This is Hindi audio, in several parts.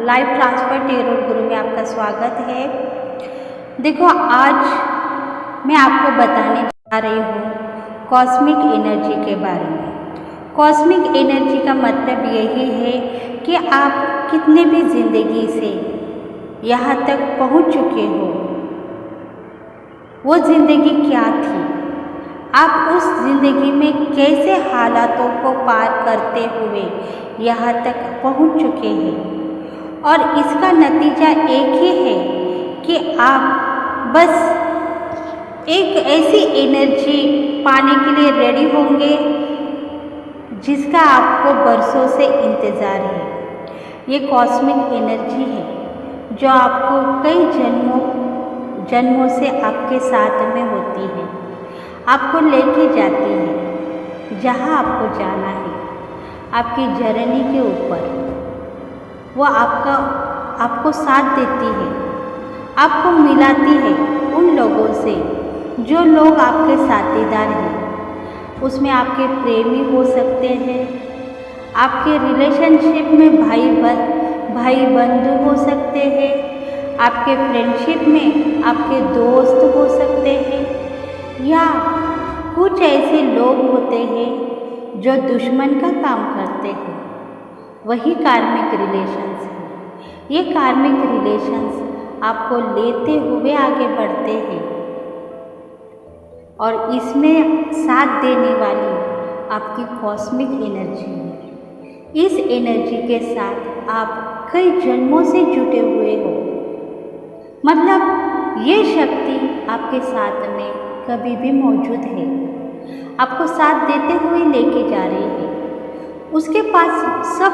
लाइव ट्रांसफर टेरोट गुरु में आपका स्वागत है। देखो, आज मैं आपको बताने जा रही हूँ कॉस्मिक एनर्जी के बारे में। कॉस्मिक एनर्जी का मतलब यही है कि आप कितने भी ज़िंदगी से यहाँ तक पहुँच चुके हो, वो ज़िंदगी क्या थी, आप उस ज़िंदगी में कैसे हालातों को पार करते हुए यहाँ तक पहुँच चुके हैं। और इसका नतीजा एक ही है कि आप बस एक ऐसी एनर्जी पाने के लिए रेडी होंगे जिसका आपको बरसों से इंतज़ार है। ये कॉस्मिक एनर्जी है जो आपको कई जन्मों से आपके साथ में होती है, आपको लेके जाती है जहाँ आपको जाना है, आपकी जर्नी के ऊपर। वो आपको साथ देती है, आपको मिलाती है उन लोगों से जो लोग आपके साथीदार हैं। उसमें आपके प्रेमी हो सकते हैं, आपके रिलेशनशिप में भाई बंधु हो सकते हैं, आपके फ्रेंडशिप में आपके दोस्त हो सकते हैं, या कुछ ऐसे लोग होते हैं जो दुश्मन का काम करते हैं। वही कार्मिक रिलेशंस हैं। ये कार्मिक रिलेशंस आपको लेते हुए आगे बढ़ते हैं और इसमें साथ देने वाली आपकी कॉस्मिक एनर्जी है। इस एनर्जी के साथ आप कई जन्मों से जुटे हुए हो, मतलब ये शक्ति आपके साथ में कभी भी मौजूद है, आपको साथ देते हुए लेके जा रही है। उसके पास सब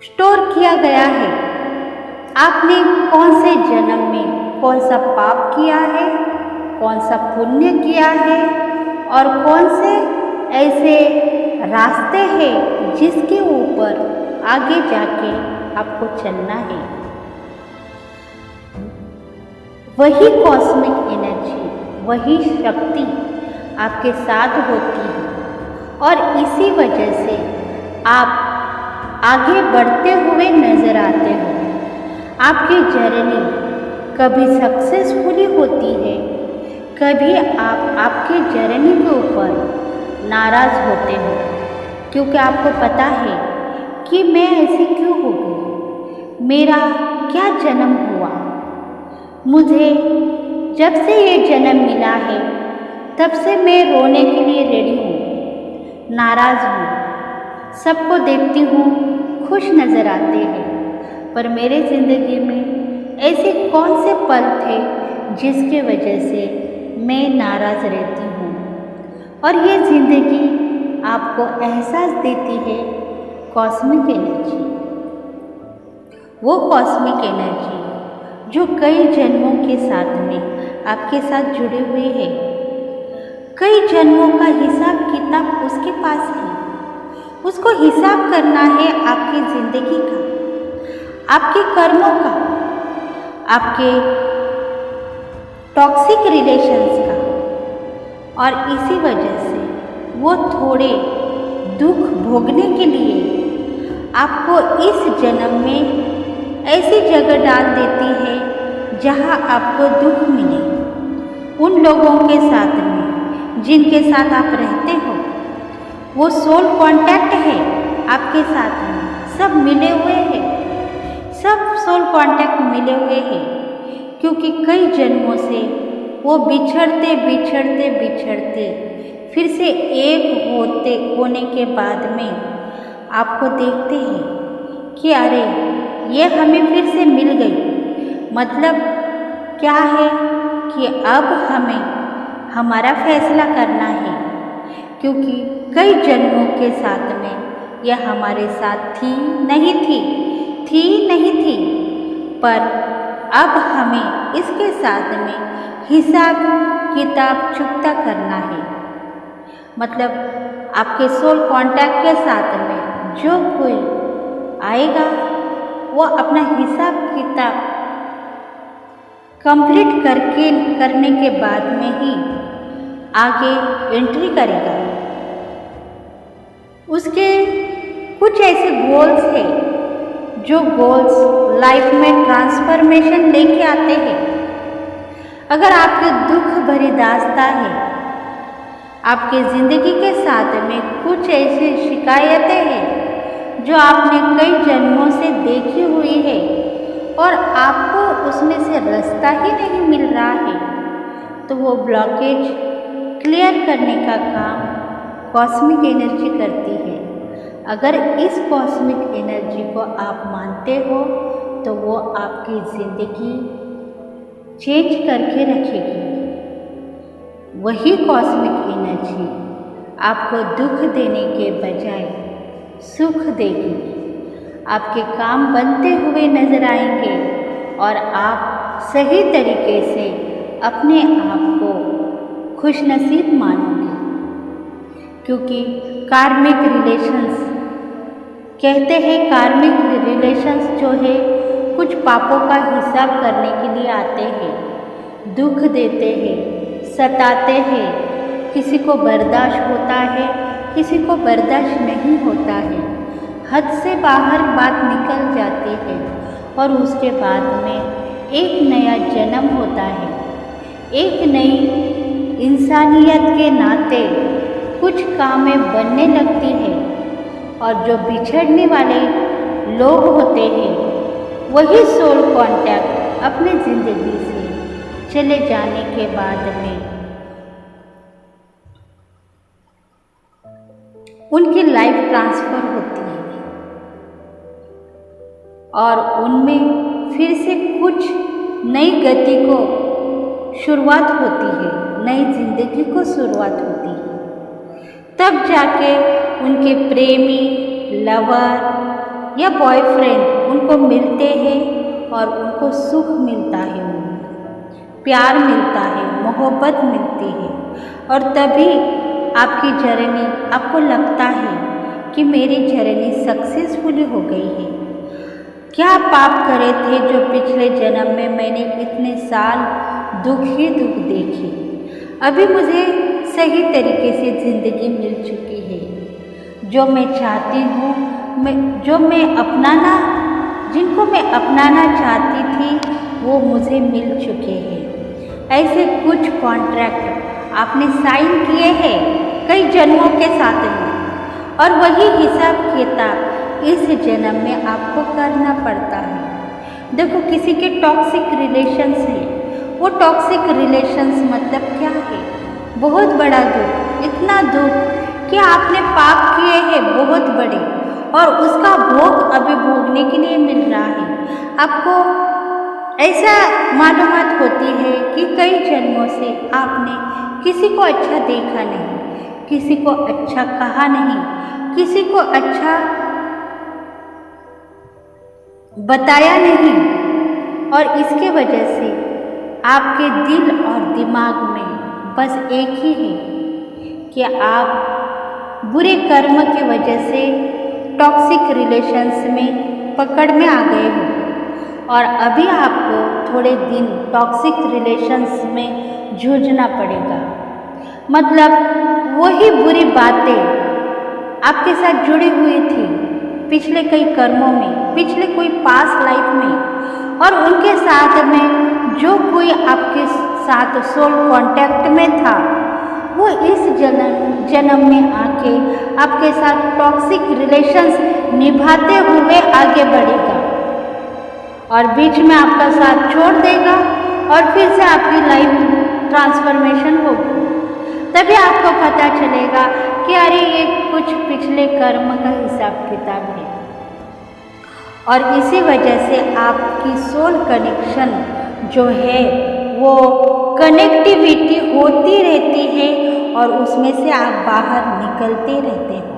स्टोर किया गया है। आपने कौन से जन्म में कौन सा पाप किया है, कौन सा पुण्य किया है, और कौन से ऐसे रास्ते हैं जिसके ऊपर आगे जाके आपको चलना है। वही कॉस्मिक एनर्जी, वही शक्ति आपके साथ होती है और इसी वजह से आप आगे बढ़ते हुए नज़र आते हो। आपकी जर्नी कभी सक्सेसफुली होती है, कभी आप आपके जर्नी के ऊपर नाराज़ होते हो, क्योंकि आपको पता है कि मैं ऐसी क्यों हो गई, मेरा क्या जन्म हुआ, मुझे जब से ये जन्म मिला है तब से मैं रोने के लिए रेडी हूँ, नाराज़ हूँ। सबको देखती हूँ खुश नज़र आते हैं, पर मेरे ज़िंदगी में ऐसे कौन से पल थे जिसके वजह से मैं नाराज़ रहती हूँ। और ये ज़िंदगी आपको एहसास देती है कॉस्मिक एनर्जी, वो कॉस्मिक एनर्जी जो कई जन्मों के साथ में आपके साथ जुड़े हुए हैं। कई जन्मों का हिसाब किताब उसके पास है, उसको हिसाब करना है आपकी ज़िंदगी का, आपके कर्मों का, आपके टॉक्सिक रिलेशंस का। और इसी वजह से वो थोड़े दुख भोगने के लिए आपको इस जन्म में ऐसी जगह डाल देती है जहाँ आपको दुख मिले। उन लोगों के साथ में जिनके साथ आप रहते हो, वो सोल कांटेक्ट है आपके साथ में, सब मिले हुए हैं, सब सोल कांटेक्ट मिले हुए हैं, क्योंकि कई जन्मों से वो बिछड़ते फिर से एक होने के बाद में आपको देखते हैं कि अरे ये हमें फिर से मिल गई। मतलब क्या है कि अब हमें हमारा फैसला करना है, क्योंकि कई जन्मों के साथ में यह हमारे साथ थी नहीं थी, पर अब हमें इसके साथ में हिसाब किताब चुकता करना है। मतलब आपके सोल कांटेक्ट के साथ में जो कोई आएगा वो अपना हिसाब किताब कंप्लीट करने के बाद में ही आगे एंट्री करेगा। उसके कुछ ऐसे गोल्स हैं जो गोल्स लाइफ में ट्रांसफॉर्मेशन लेके आते हैं। अगर आपके दुख भरी दास्तां है, आपके ज़िंदगी के साथ में कुछ ऐसी शिकायतें हैं जो आपने कई जन्मों से देखी हुई है और आपको उसमें से रास्ता ही नहीं मिल रहा है, तो वो ब्लॉकेज क्लियर करने का काम कॉस्मिक एनर्जी करती है। अगर इस कॉस्मिक एनर्जी को आप मानते हो तो वो आपकी ज़िंदगी चेंज करके रखेगी। वही कॉस्मिक एनर्जी आपको दुख देने के बजाय सुख देगी। आपके काम बनते हुए नजर आएंगे और आप सही तरीके से अपने आप को खुशनसीब मानोगे, क्योंकि कार्मिक रिलेशंस कहते हैं, कार्मिक रिलेशंस जो है कुछ पापों का हिसाब करने के लिए आते हैं, दुख देते हैं, सताते हैं। किसी को बर्दाश्त होता है, किसी को बर्दाश्त नहीं होता है। हद से बाहर बात निकल जाती है और उसके बाद में एक नया जन्म होता है। एक नई इंसानियत के नाते कुछ कामें बनने लगती है और जो बिछड़ने वाले लोग होते हैं वही सोल कांटेक्ट अपने ज़िंदगी से चले जाने के बाद में उनकी लाइफ ट्रांसफ़र होती है और उनमें फिर से कुछ नई गति को शुरुआत होती है, नई जिंदगी को शुरुआत होती है। तब जाके उनके प्रेमी, लवर या बॉयफ्रेंड उनको मिलते हैं और उनको सुख मिलता है, उनको प्यार मिलता है, मोहब्बत मिलती है। और तभी आपकी जर्नी, आपको लगता है कि मेरी जर्नी सक्सेसफुली हो गई है। क्या पाप करे थे जो पिछले जन्म में मैंने इतने साल दुख ही दुख देखे, अभी मुझे सही तरीके से ज़िंदगी मिल चुकी है। जो मैं चाहती हूँ, जिनको मैं अपनाना चाहती थी वो मुझे मिल चुके हैं। ऐसे कुछ कॉन्ट्रैक्ट आपने साइन किए हैं कई जन्मों के साथ में और वही हिसाब किताब इस जन्म में आपको करना पड़ता है। देखो, किसी के टॉक्सिक रिलेशंस हैं, वो टॉक्सिक रिलेशंस मतलब क्या है? बहुत बड़ा दुख, इतना दुख कि आपने पाप किए हैं बहुत बड़े और उसका भोग अभी भोगने के लिए मिल रहा है। आपको ऐसा मालूमात होती है कि कई जन्मों से आपने किसी को अच्छा देखा नहीं, किसी को अच्छा कहा नहीं, किसी को अच्छा बताया नहीं और इसके वजह से आपके दिल और दिमाग में बस एक ही है कि आप बुरे कर्म की वजह से टॉक्सिक रिलेशंस में पकड़ में आ गए हो और अभी आपको थोड़े दिन टॉक्सिक रिलेशंस में जूझना पड़ेगा। मतलब वही बुरी बातें आपके साथ जुड़ी हुई थी पिछले कई कर्मों में, पिछले कोई पास लाइफ में, और उनके साथ में जो कोई आपके साथ सोल कांटेक्ट में था वो इस जन्म में आके आपके साथ टॉक्सिक रिलेशंस निभाते हुए आगे बढ़ेगा और बीच में आपका साथ छोड़ देगा और फिर से आपकी लाइफ ट्रांसफॉर्मेशन होगी। तभी आपको पता चलेगा कि अरे ये कुछ पिछले कर्म का हिसाब किताब है और इसी वजह से आपकी सोल कनेक्शन जो है वो कनेक्टिविटी होती रहती है और उसमें से आप बाहर निकलते रहते हो।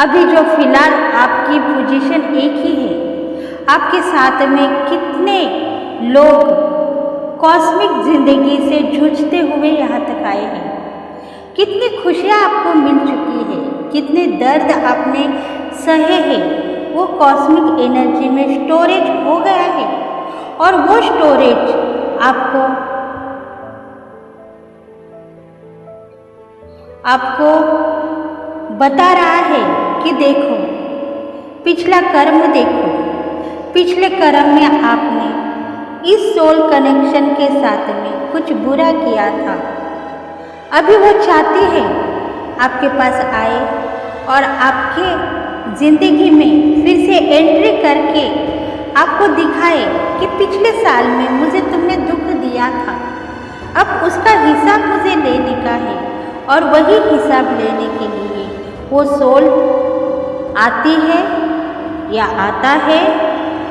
अभी जो फिलहाल आपकी पोजीशन एक ही है, आपके साथ में कितने लोग कॉस्मिक जिंदगी से जूझते हुए यहाँ तक आए हैं, कितनी खुशियाँ आपको मिल चुकी है, कितने दर्द आपने सहे हैं, वो कॉस्मिक एनर्जी में स्टोरेज हो गया है और वो स्टोरेज आपको बता रहा है कि देखो पिछला कर्म देखो। पिछले कर्म में आपने इस सोल कनेक्शन के साथ में कुछ बुरा किया था। अभी वो चाहती है आपके पास आए और आपके ज़िंदगी में फिर से एंट्री करके आपको दिखाए कि पिछले साल में मुझे तुमने दुख दिया था, अब उसका हिसाब मुझे लेने का है। और वही हिसाब लेने के लिए वो सोल आती है या आता है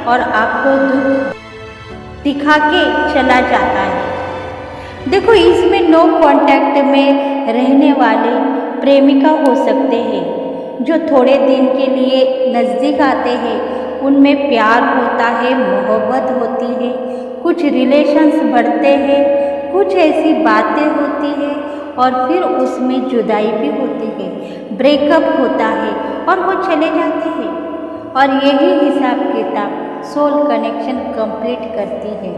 और आपको दुख दिखा के चला जाता है। देखो, इसमें नो कांटेक्ट में रहने वाले प्रेमिका हो सकते हैं जो थोड़े दिन के लिए नज़दीक आते हैं, उनमें प्यार होता है, मोहब्बत होती है, कुछ रिलेशंस बढ़ते हैं, कुछ ऐसी बातें होती है और फिर उसमें जुदाई भी होती है, ब्रेकअप होता है और वो चले जाते हैं। और यही हिसाब किताब सोल कनेक्शन कंप्लीट करती है।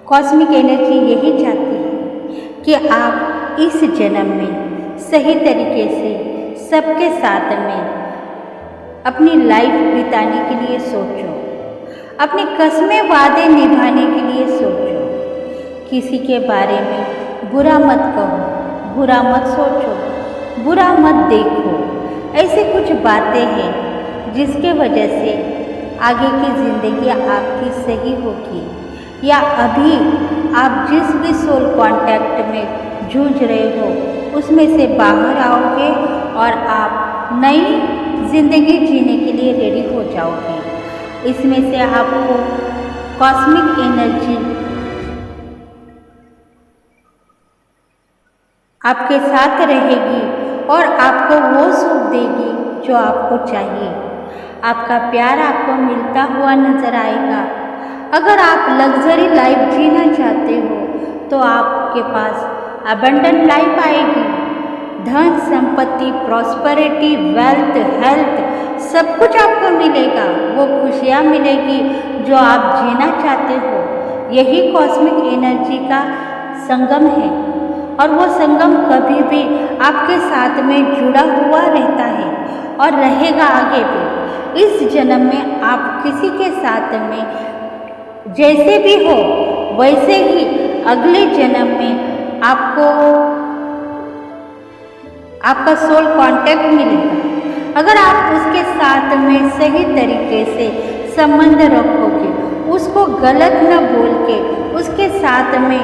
कॉस्मिक एनर्जी यही चाहती है कि आप इस जन्म में सही तरीके से सबके साथ में अपनी लाइफ बिताने के लिए सोचो, अपनी कस्में वादे निभाने के लिए सोचो। किसी के बारे में बुरा मत कहो, बुरा मत सोचो, बुरा मत देखो। ऐसे कुछ बातें हैं जिसके वजह से आगे की ज़िंदगी आपकी सही होगी, या अभी आप जिस भी सोल कांटेक्ट में जूझ रहे हो उसमें से बाहर आओगे और आप नई ज़िंदगी जीने के लिए रेडी हो जाओगे। इसमें से आपको कॉस्मिक एनर्जी आपके साथ रहेगी और आपको वो सुख देगी जो आपको चाहिए। आपका प्यार आपको मिलता हुआ नज़र आएगा। अगर आप लग्जरी लाइफ जीना चाहते हो तो आपके पास अबंडेंट लाइफ आएगी। धन संपत्ति, प्रॉस्पेरिटी, वेल्थ, हेल्थ सब कुछ आपको मिलेगा। वो खुशियाँ मिलेगी जो आप जीना चाहते हो। यही कॉस्मिक एनर्जी का संगम है और वो संगम कभी भी आपके साथ में जुड़ा हुआ रहता है और रहेगा आगे भी। इस जन्म में आप किसी के साथ में जैसे भी हो वैसे ही अगले जन्म में आपको आपका सोल कांटेक्ट मिलेगा। अगर आप उसके साथ में सही तरीके से संबंध रखोगे, उसको गलत न बोल के उसके साथ में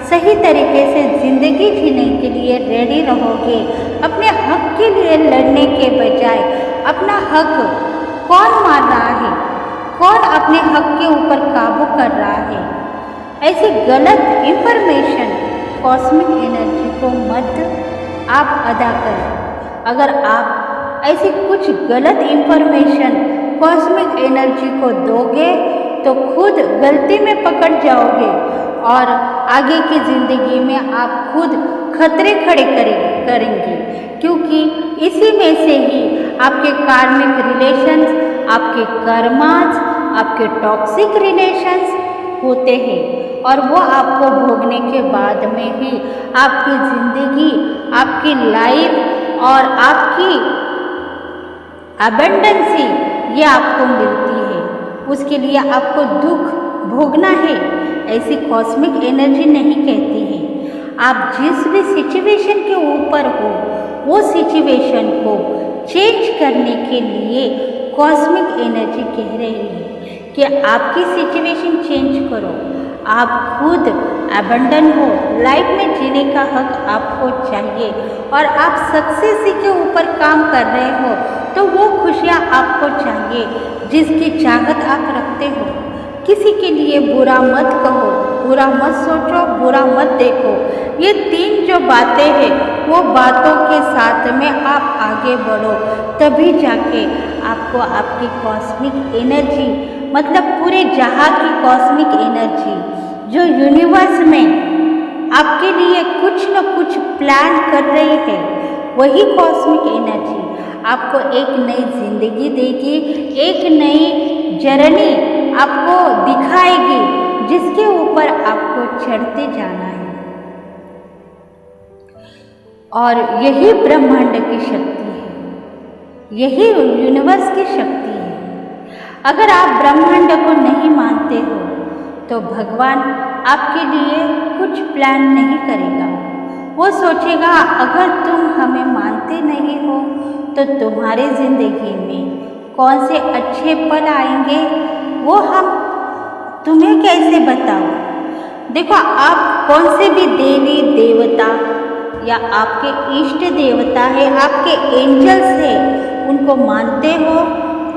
सही तरीके से ज़िंदगी जीने के लिए रेडी रहोगे, अपने हक के लिए लड़ने के बजाय अपना हक कौन मार रहा है, कौन अपने हक के ऊपर काबू कर रहा है, ऐसी गलत इंफॉर्मेशन कॉस्मिक एनर्जी को मत आप अदा करें। अगर आप ऐसी कुछ गलत इंफॉर्मेशन कॉस्मिक एनर्जी को दोगे तो खुद गलती में पकड़ जाओगे और आगे की ज़िंदगी में आप खुद खतरे खड़े करेंगे, क्योंकि इसी में से ही आपके कार्मिक रिलेशंस, आपके कर्मास, आपके टॉक्सिक रिलेशंस होते हैं और वो आपको भोगने के बाद में ही आपकी ज़िंदगी, आपकी लाइफ और आपकी अबंडेंसी ये आपको मिलती है। उसके लिए आपको दुख भोगना है, ऐसी कॉस्मिक एनर्जी नहीं कहती है। आप जिस भी सिचुएशन के ऊपर हो वो सिचुएशन को चेंज करने के लिए कॉस्मिक एनर्जी कह रही है कि आपकी सिचुएशन चेंज करो। आप खुद अबंडन हो, लाइफ में जीने का हक आपको चाहिए और आप सक्सेस के ऊपर काम कर रहे हो तो वो खुशियाँ आपको चाहिए जिसकी चाहत आप रखते हो। किसी के लिए बुरा मत कहो, बुरा मत सोचो, बुरा मत देखो। ये 3 जो बातें हैं वो बातों के साथ में आप आगे बढ़ो, तभी जाके आपको आपकी कॉस्मिक एनर्जी, मतलब पूरे जहाँ की कॉस्मिक एनर्जी जो यूनिवर्स में आपके लिए कुछ न कुछ प्लान कर रही है, वही कॉस्मिक एनर्जी आपको एक नई जिंदगी देगी, एक नई जर्नी आपको दिखाएगी जिसके ऊपर आपको चढ़ते जाना है। और यही ब्रह्मांड की शक्ति है, यही यूनिवर्स की शक्ति है। अगर आप ब्रह्मांड को नहीं मानते हो तो भगवान आपके लिए कुछ प्लान नहीं करेगा। वो सोचेगा अगर तुम हमें मानते नहीं हो तो तुम्हारी ज़िंदगी में कौन से अच्छे पल आएंगे वो हम तुम्हें कैसे बताओ। देखो, आप कौन से भी देवी देवता या आपके इष्ट देवता है, आपके एंजल्स है, उनको मानते हो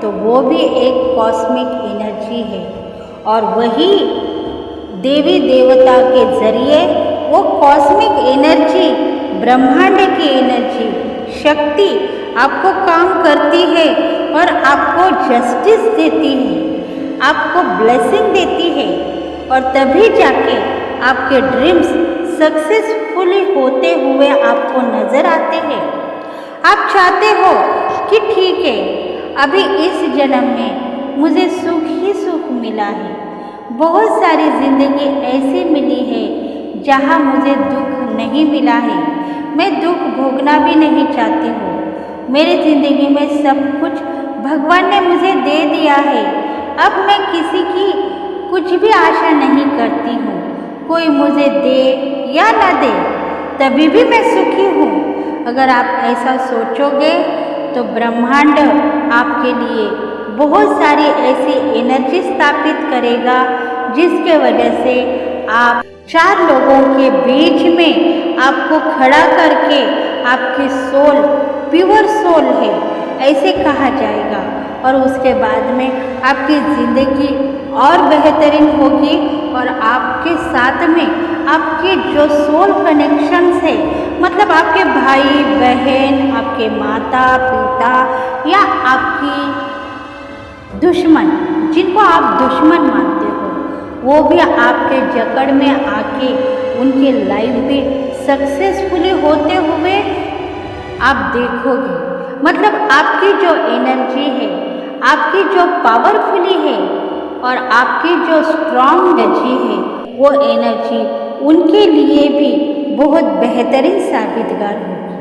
तो वो भी एक कॉस्मिक एनर्जी है। और वही देवी देवता के जरिए वो कॉस्मिक एनर्जी, ब्रह्मांड की एनर्जी, शक्ति आपको काम करती है और आपको जस्टिस देती है, आपको ब्लेसिंग देती है। और तभी जाके आपके ड्रीम्स सक्सेसफुली होते हुए आपको नज़र आते हैं। आप चाहते हो कि ठीक है, अभी इस जन्म में मुझे सुख ही सुख मिला है। बहुत सारी ज़िंदगी ऐसी मिली है जहाँ मुझे दुख नहीं मिला है। मैं दुख भोगना भी नहीं चाहती हूँ। मेरी ज़िंदगी में सब कुछ भगवान ने मुझे दे दिया है। अब मैं किसी की कुछ भी आशा नहीं करती हूँ। कोई मुझे दे या ना दे, तभी भी मैं सुखी हूँ। अगर आप ऐसा सोचोगे तो ब्रह्मांड आपके लिए बहुत सारी ऐसी एनर्जी स्थापित करेगा जिसके वजह से आप 4 लोगों के बीच में आपको खड़ा करके आपकी सोल प्योर सोल है ऐसे कहा जाएगा। और उसके बाद में आपकी ज़िंदगी और बेहतरीन होगी और आपके साथ में आपके जो सोल कनेक्शंस है, मतलब आपके भाई बहन, आपके माता पिता या आपकी दुश्मन, जिनको आप दुश्मन मानते हो, वो भी आपके जकड़ में आके उनके लाइफ में सक्सेसफुली होते हुए आप देखोगे। मतलब आपकी जो एनर्जी है, आपकी जो पावरफुली है और आपकी जो स्ट्रॉन्ग एनर्जी है, वो एनर्जी उनके लिए भी बहुत बेहतरीन साबितगार होगी।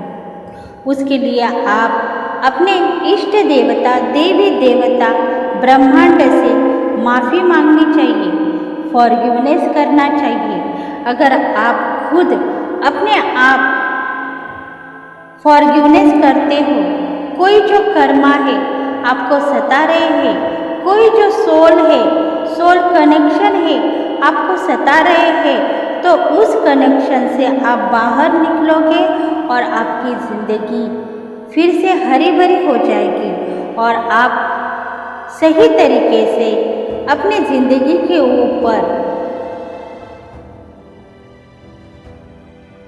उसके लिए आप अपने इष्ट देवता, देवी देवता, ब्रह्मांड से माफ़ी मांगनी चाहिए, फॉरगिवनेस करना चाहिए। अगर आप खुद अपने आप फॉरगिवनेस करते हो, कोई जो कर्मा है आपको सता रहे हैं, कोई जो सोल है, सोल कनेक्शन है आपको सता रहे हैं, तो उस कनेक्शन से आप बाहर निकलोगे और आपकी ज़िंदगी फिर से हरी भरी हो जाएगी और आप सही तरीके से अपनी ज़िंदगी के ऊपर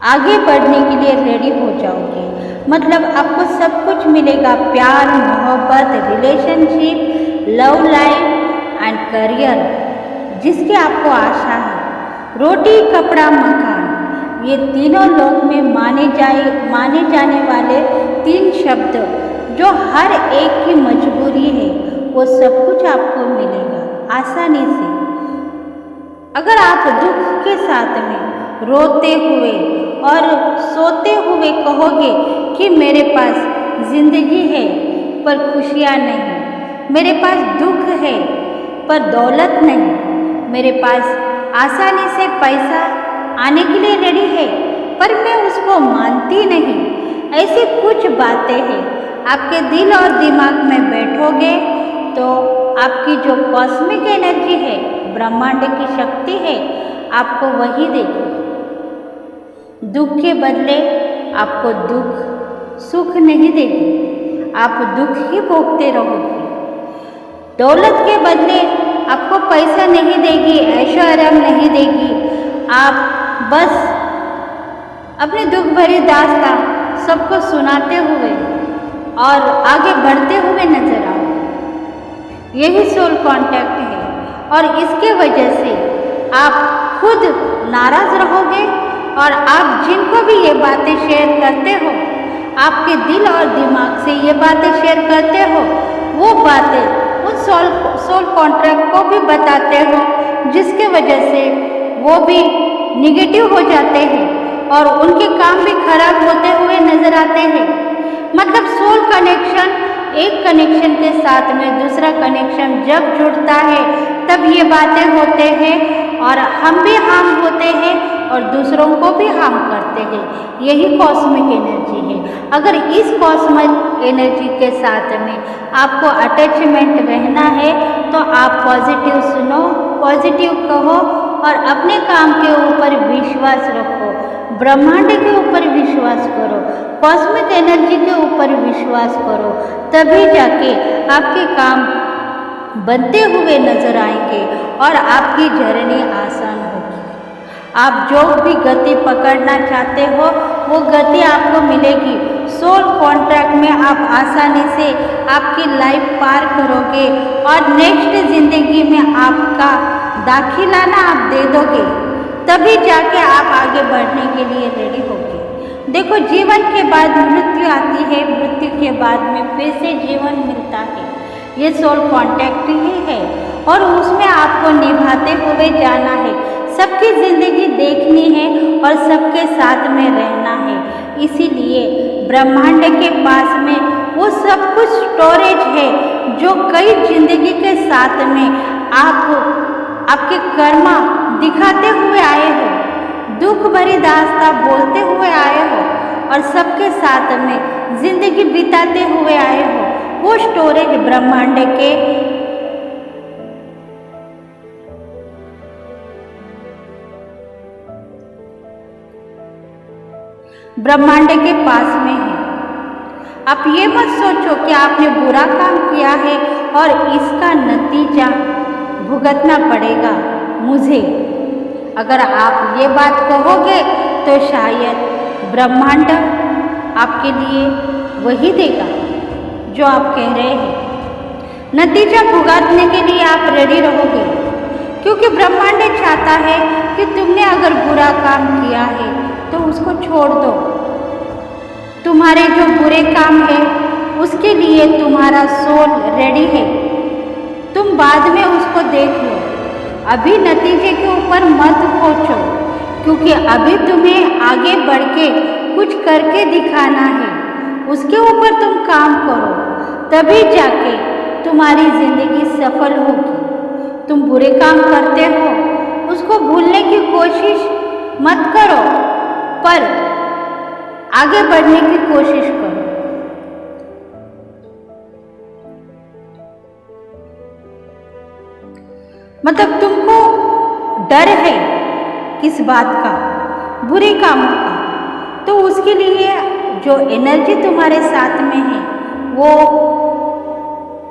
आगे बढ़ने के लिए रेडी हो जाओगे। मतलब आपको सब कुछ मिलेगा, प्यार, मोहब्बत, relationship, love life and career, जिसकी आपको आशा है। रोटी, कपड़ा, मकान, ये तीनों लोक में माने जाने वाले 3 शब्द जो हर एक की मजबूरी है, वो सब कुछ आपको मिलेगा आसानी से। अगर आप दुख के साथ में रोते हुए और सोते हुए कहोगे कि मेरे पास ज़िंदगी है पर खुशियाँ नहीं, मेरे पास दुख है पर दौलत नहीं, मेरे पास आसानी से पैसा आने के लिए रेडी है पर मैं उसको मानती नहीं, ऐसी कुछ बातें हैं, आपके दिल और दिमाग में बैठोगे तो आपकी जो कॉस्मिक एनर्जी है, ब्रह्मांड की शक्ति है, आपको वही देगी। दुख के बदले आपको दुख सुख नहीं देगी, आप दुख ही भोगते रहोगे। दौलत के बदले आपको पैसा नहीं देगी, ऐशो आराम नहीं देगी, आप बस अपने दुख भरी दास्तां सबको सुनाते हुए और आगे बढ़ते हुए नजर आओ। यही सोल कांटेक्ट है और इसके वजह से आप खुद नाराज़ रहोगे और आप जिनको भी ये बातें शेयर करते हो, आपके दिल और दिमाग से ये बातें शेयर करते हो, वो बातें उन सोल कॉन्ट्रैक्ट को भी बताते हो, जिसके वजह से वो भी निगेटिव हो जाते हैं और उनके काम भी खराब होते हुए नजर आते हैं। मतलब सोल कनेक्शन, एक कनेक्शन के साथ में दूसरा कनेक्शन जब जुड़ता है तब ये बातें होते हैं और हम भी हार्म होते हैं और दूसरों को भी हार्म करते हैं। यही कॉस्मिक एनर्जी है। अगर इस कॉस्मिक एनर्जी के साथ में आपको अटैचमेंट रहना है तो आप पॉजिटिव सुनो, पॉजिटिव कहो और अपने काम के ऊपर विश्वास रखो, ब्रह्मांड के ऊपर विश्वास करो, कॉस्मिक एनर्जी के ऊपर विश्वास करो, तभी जाके आपके काम बनते हुए नजर आएंगे और आपकी जर्नी आसान होगी। आप जो भी गति पकड़ना चाहते हो वो गति आपको मिलेगी। सोल कॉन्ट्रैक्ट में आप आसानी से आपकी लाइफ पार करोगे और नेक्स्ट जिंदगी में आपका दाखिला ना आप दे दोगे, तभी जाके आप आगे बढ़ने के लिए रेडी होगे। देखो, जीवन के बाद मृत्यु आती है, मृत्यु के बाद में फिर से जीवन मिलता है। ये सोल कॉन्टैक्ट ही है और उसमें आपको निभाते हुए जाना है, सबकी ज़िंदगी देखनी है और सबके साथ में रहना है। इसीलिए ब्रह्मांड के पास में वो सब कुछ स्टोरेज है जो कई जिंदगी के साथ में आपके कर्मा दिखाते हुए आए हो, दुख भरी दास्तां बोलते हुए आए हो और सबके साथ में जिंदगी बिताते हुए आए हो। वो स्टोरेज ब्रह्मांड के पास में है। आप ये मत सोचो कि आपने बुरा काम किया है और इसका नतीजा भुगतना पड़ेगा मुझे। अगर आप ये बात कहोगे तो शायद ब्रह्मांड आपके लिए वही देगा जो आप कह रहे हैं। नतीजा भुगतने के लिए आप रेडी रहोगे, क्योंकि ब्रह्मांड चाहता है कि तुमने अगर बुरा काम किया है तो उसको छोड़ दो। तुम्हारे जो बुरे काम है उसके लिए तुम्हारा सोल रेडी है, तुम बाद में उसको देख लो। अभी नतीजे के ऊपर मत सोचो, क्योंकि अभी तुम्हें आगे बढ़ के कुछ करके दिखाना है। उसके ऊपर तुम काम करो, तभी जाके तुम्हारी जिंदगी सफल होगी। तुम बुरे काम करते हो, उसको भूलने की कोशिश मत करो, पर आगे बढ़ने की कोशिश करो। मतलब तुमको डर है किस बात का? बुरे कामों का। तो उसके लिए जो एनर्जी तुम्हारे साथ में है वो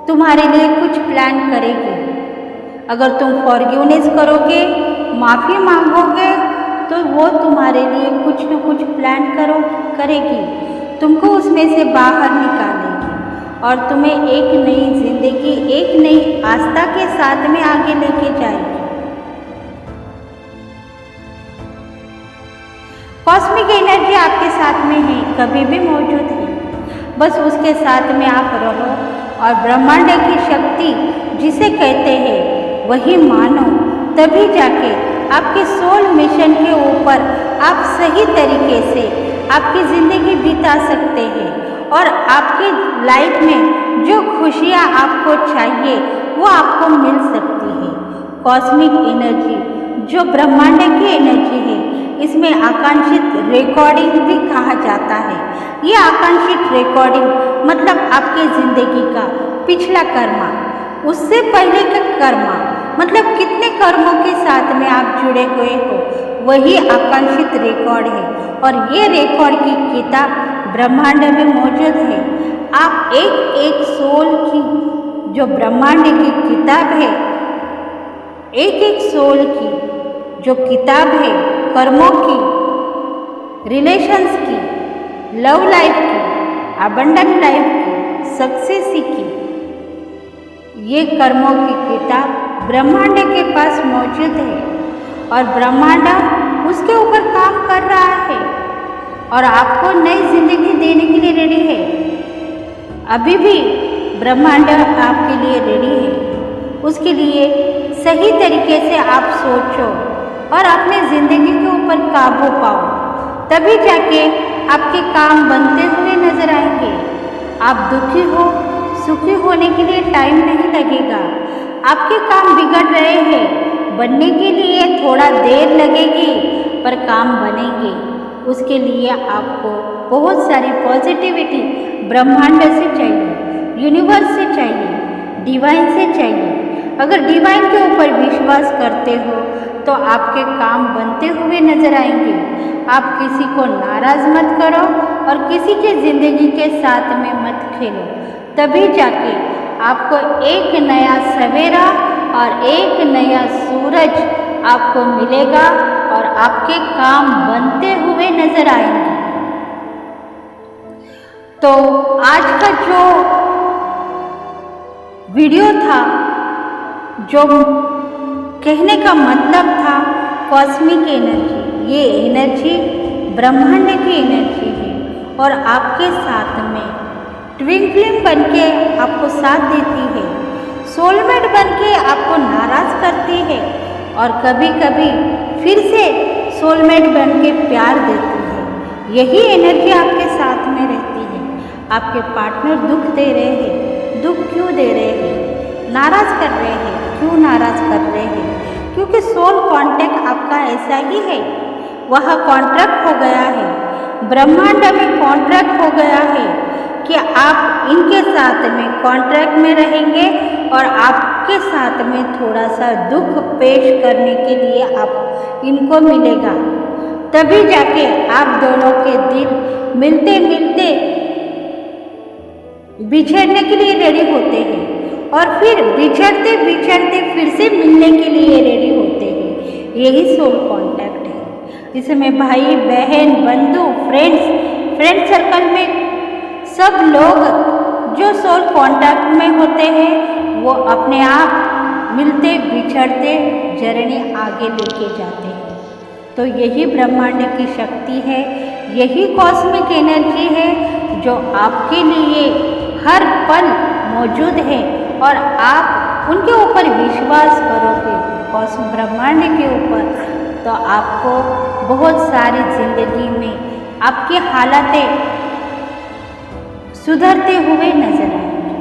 तुम्हारे लिए कुछ प्लान करेगी। अगर तुम फॉरगिवनेस करोगे, माफ़ी मांगोगे, तो वो तुम्हारे लिए कुछ न कुछ प्लान करेगी, तुमको उसमें से बाहर निकालेगी और तुम्हें एक नई जिंदगी, एक नई आस्था के साथ में आगे लेके जाएगी। कॉस्मिक एनर्जी आपके साथ में है, कभी भी मौजूद है। बस उसके साथ में आप रहो और ब्रह्मांड की शक्ति जिसे कहते हैं वही मानो, तभी जाके आपके सोल मिशन के ऊपर आप सही तरीके से आपकी ज़िंदगी बिता सकते हैं और आपकी लाइफ में जो खुशियाँ आपको चाहिए वो आपको मिल सकती है। कॉस्मिक एनर्जी जो ब्रह्मांड की एनर्जी है, इसमें आकांक्षित रिकॉर्डिंग भी कहा जाता है। ये आकांक्षित रिकॉर्डिंग मतलब आपके ज़िंदगी का पिछला कर्मा, उससे पहले का कर्मा, मतलब कितने कर्मों के साथ में आप जुड़े हुए हो, वही आकांक्षित रिकॉर्ड है। और ये रिकॉर्ड की किताब ब्रह्मांड में मौजूद है। आप एक एक सोल की जो ब्रह्मांड की किताब है, एक एक सोल की जो किताब है, कर्मों की, रिलेशंस की, लव लाइफ की, अबंडेंट लाइफ की, सक्सेस की, ये कर्मों की किताब ब्रह्मांड के पास मौजूद है और ब्रह्मांड उसके ऊपर काम कर रहा है और आपको नई जिंदगी देने के लिए रेडी है। अभी भी ब्रह्मांड आपके लिए रेडी है। उसके लिए सही तरीके से आप सोचो और अपने ज़िंदगी के ऊपर काबू पाओ। तभी जाके आपके काम बनते हुए नजर आएंगे। आप दुखी हो, सुखी होने के लिए टाइम नहीं लगेगा। आपके काम बिगड़ रहे हैं, बनने के लिए थोड़ा देर लगेगी, पर काम बनेंगे। उसके लिए आपको बहुत सारी पॉजिटिविटी ब्रह्मांड से चाहिए, यूनिवर्स से चाहिए, डिवाइन से चाहिए। अगर डिवाइन के ऊपर विश्वास करते हो तो आपके काम बनते हुए नजर आएंगे। आप किसी को नाराज मत करो और किसी के जिंदगी के साथ में मत खेलो, तभी जाके आपको एक नया सवेरा और एक नया सूरज आपको मिलेगा और आपके काम बनते हुए नजर आएंगे। तो आज का जो वीडियो था, जो कहने का मतलब था कॉस्मिक एनर्जी, ये एनर्जी ब्रह्मांड की एनर्जी है और आपके साथ में ट्विन फ्लेम बनके आपको साथ देती है, सोलमेट बनके आपको नाराज करती है और कभी कभी फिर से सोलमेट बनके प्यार देती है। यही एनर्जी आपके साथ में रहती है। आपके पार्टनर दुख दे रहे हैं, दुख क्यों दे रहे हैं, नाराज कर रहे हैं, क्यों नाराज कर रहे हैं? क्योंकि सोल कांटेक्ट आपका ऐसा ही है, वह कॉन्ट्रैक्ट हो गया है, ब्रह्मांड में कॉन्ट्रैक्ट हो गया है कि आप इनके साथ में कॉन्ट्रैक्ट में रहेंगे और आपके साथ में थोड़ा सा दुख पेश करने के लिए आप इनको मिलेगा। तभी जाके आप दोनों के दिल मिलते मिलते बिछड़ने के लिए रेडी होते हैं और फिर बिछड़ते बिछड़ते फिर से मिलने के लिए रेडी होते हैं। यही सोल कांटेक्ट है। इसमें भाई बहन, बंधु, फ्रेंड सर्कल में सब लोग जो सोल कांटेक्ट में होते हैं वो अपने आप मिलते बिछड़ते जर्नी आगे लेके जाते हैं। तो यही ब्रह्मांड की शक्ति है, यही कॉस्मिक एनर्जी है जो आपके लिए हर पल मौजूद है और आप उनके ऊपर विश्वास करोगे, कॉस्मिक ब्रह्मांड के ऊपर, तो आपको बहुत सारी जिंदगी में आपकी हालातें सुधरते हुए नजर आएंगे।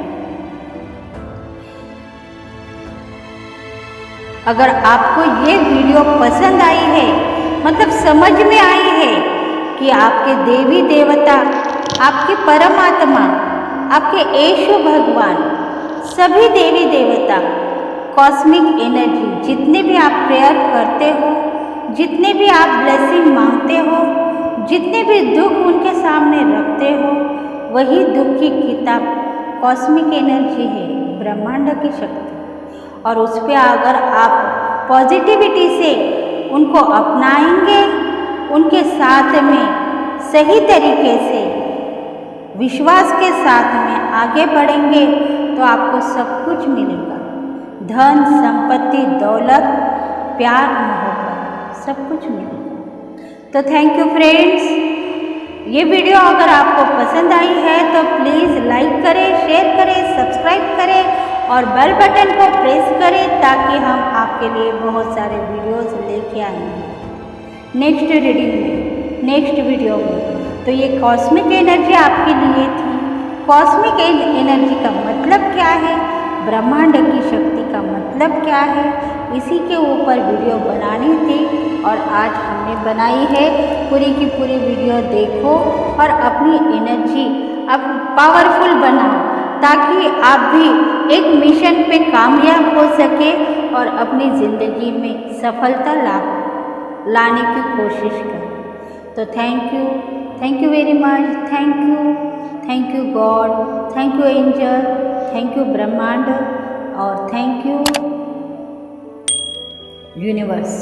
अगर आपको ये वीडियो पसंद आई है, मतलब समझ में आई है कि आपके देवी देवता, आपके परमात्मा, आपके ईश्वर भगवान, सभी देवी देवता, कॉस्मिक एनर्जी, जितने भी आप प्रेयर करते हो, जितने भी आप ब्लेसिंग मांगते हो, जितने भी दुख उनके सामने रखते हो, वही दुख की किताब कॉस्मिक एनर्जी है, ब्रह्मांड की शक्ति। और उस पर अगर आप पॉजिटिविटी से उनको अपनाएंगे, उनके साथ में सही तरीके से विश्वास के साथ में आगे बढ़ेंगे तो आपको सब कुछ मिलेगा। धन, संपत्ति, दौलत, प्यार, मोहब्बत, सब कुछ मिलेगा। तो थैंक यू फ्रेंड्स। ये वीडियो अगर आपको पसंद आई है तो प्लीज़ लाइक करें, शेयर करें, सब्सक्राइब करें और बेल बटन को प्रेस करें ताकि हम आपके लिए बहुत सारे वीडियोस लेके आएंगे नेक्स्ट रीडिंग में, नेक्स्ट वीडियो में। तो ये कॉस्मिक एनर्जी आपके लिए थी। कॉस्मिक एनर्जी का मतलब क्या है, ब्रह्मांड की शक्ति का मतलब क्या है, इसी के ऊपर वीडियो बनानी थी और आज हमने बनाई है। पूरी की पूरी वीडियो देखो और अपनी एनर्जी अब पावरफुल बनाओ ताकि आप भी एक मिशन पे कामयाब हो सके और अपनी ज़िंदगी में सफलता लाने की कोशिश करें। तो thank you very much, thank you God, thank you angel, thank you ब्रह्मांड और थैंक यू यूनिवर्स।